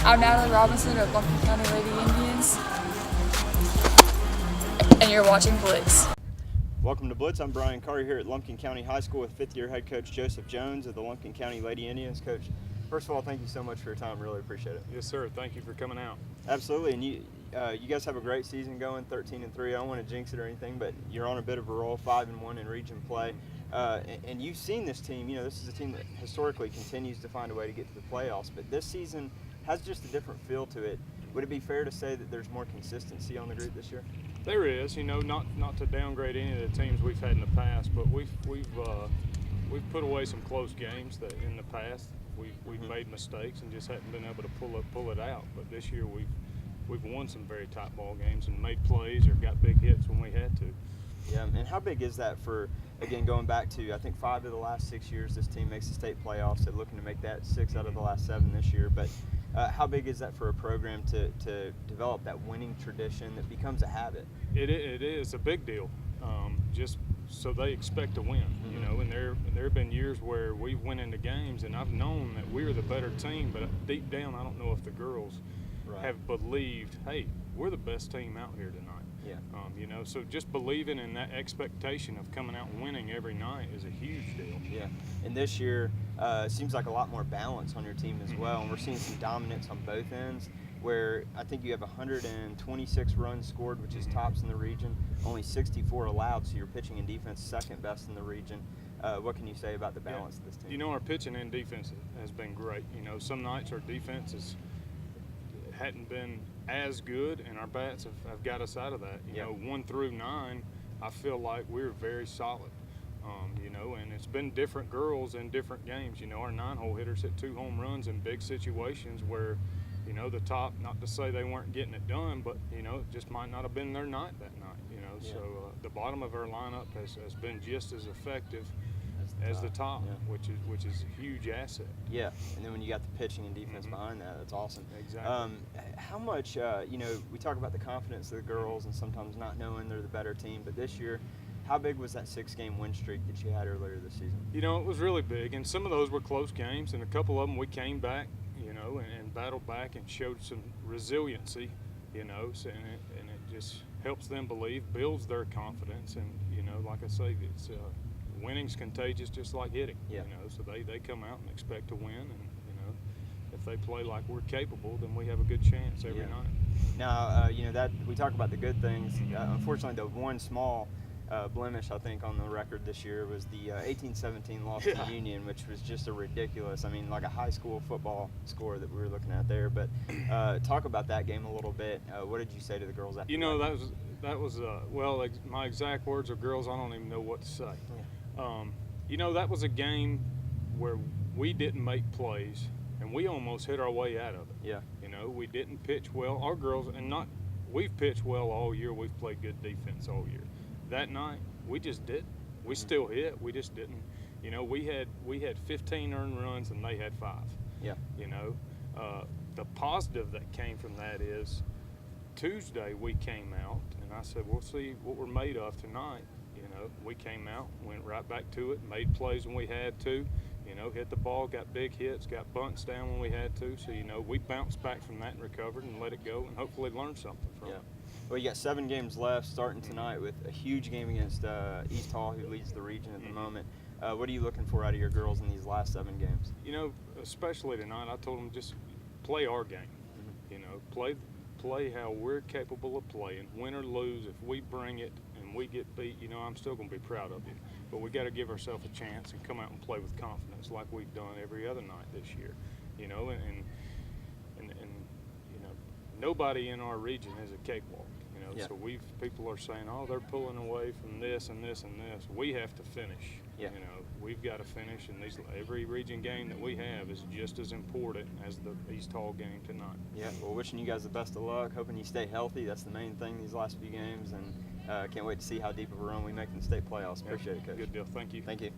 I'm Natalie Robinson of Lumpkin Co Lady Indians, and you're watching BLITZ. Welcome to BLITZ. I'm Brian Carter here at Lumpkin County High School with fifth-year head coach Joseph Jones of the Lumpkin County Lady Indians. Coach, first of all, thank you so much for your time. Really appreciate it. Yes, sir. Thank you for coming out. Absolutely. And you guys have a great season going, 13-3. I don't want to jinx it or anything, but you're on a bit of a roll, 5-1 in region play. And you've seen this team. You know, this is a team that historically continues to find a way to get to the playoffs, but this season has just a different feel to it. Would it be fair to say that there's more consistency on the group this year? There is, you know, not to downgrade any of the teams we've had in the past, but we've put away some close games that in the past we've made mistakes and just hadn't been able to pull it out. But this year we've won some very tight ball games and made plays or got big hits when we had to. Yeah, and how big is that for, again, going back to, I think 5 of the last 6 years this team makes the state playoffs, so looking to make that 6 out of the last 7 this year. But how big is that for a program to develop that winning tradition that becomes a habit? It is a big deal, just so they expect to win, you know, and there have been years where we've went into games and I've known that we're the better team, but deep down I don't know if the girls have believed, hey, we're the best team out here tonight. Yeah. You know, so just believing in that expectation of coming out and winning every night is a huge deal. Yeah, and this year it seems like a lot more balance on your team as well, and we're seeing some dominance on both ends, where I think you have 126 runs scored, which is tops in the region, only 64 allowed, so your pitching and defense second best in the region. What can you say about the balance of this team? You know, our pitching and defense has been great. You know, some nights our defense hadn't been as good, and our bats have got us out of that. You know, 1 through 9, I feel like we're very solid. You know, and it's been different girls in different games. You know, our 9-hole hitters hit 2 home runs in big situations where, you know, the top, not to say they weren't getting it done, but, you know, it just might not have been their night that night, you know. So the bottom of our lineup has been just as effective as the top, which is a huge asset. Yeah, and then when you got the pitching and defense behind that, that's awesome. Exactly. How much, you know, we talk about the confidence of the girls and sometimes not knowing they're the better team, but this year, how big was that 6-game win streak that you had earlier this season? You know, it was really big, and some of those were close games, and a couple of them we came back, you know, and battled back and showed some resiliency, you know, so, and it just helps them believe, builds their confidence, and, you know, like I say, it's winning's contagious just like hitting, you know, so they come out and expect to win, and, you know, if they play like we're capable, then we have a good chance every night. Now, you know, that we talk about the good things. Unfortunately, the one small blemish, I think, on the record this year was the 18-17 loss to Union, which was just a ridiculous, I mean, like a high school football score that we were looking at there. But talk about that game a little bit. What did you say to the girls after? You know, that was well, my exact words are, girls, I don't even know what to say. You know, that was a game where we didn't make plays, and we almost hit our way out of it. Yeah. You know, we didn't pitch well. Our girls, we've pitched well all year. We've played good defense all year. That night, we just didn't. We still hit. We just didn't. You know, we had 15 earned runs, and they had 5. Yeah. You know, the positive that came from that is Tuesday we came out, and I said, we'll see what we're made of tonight. You know, we came out, went right back to it, made plays when we had to, you know, hit the ball, got big hits, got bunts down when we had to. So, you know, we bounced back from that and recovered and let it go and hopefully learned something from it. Well, you got 7 games left, starting tonight with a huge game against East Hall, who leads the region at the moment. What are you looking for out of your girls in these last 7 games? You know, especially tonight, I told them just play our game. You know, play how we're capable of playing. Win or lose, if we bring it and we get beat, you know, I'm still going to be proud of you. But we got to give ourselves a chance and come out and play with confidence like we've done every other night this year. You know, and you know, nobody in our region is a cakewalk. You know, so people are saying, oh, they're pulling away from this and this and this. We have to finish. You know, we've got to finish, and every region game that we have is just as important as the East Hall game tonight. Yeah, well, wishing you guys the best of luck, hoping you stay healthy. That's the main thing these last few games, and can't wait to see how deep of a run we make in the state playoffs. Appreciate it, Coach. Good deal. Thank you. Thank you.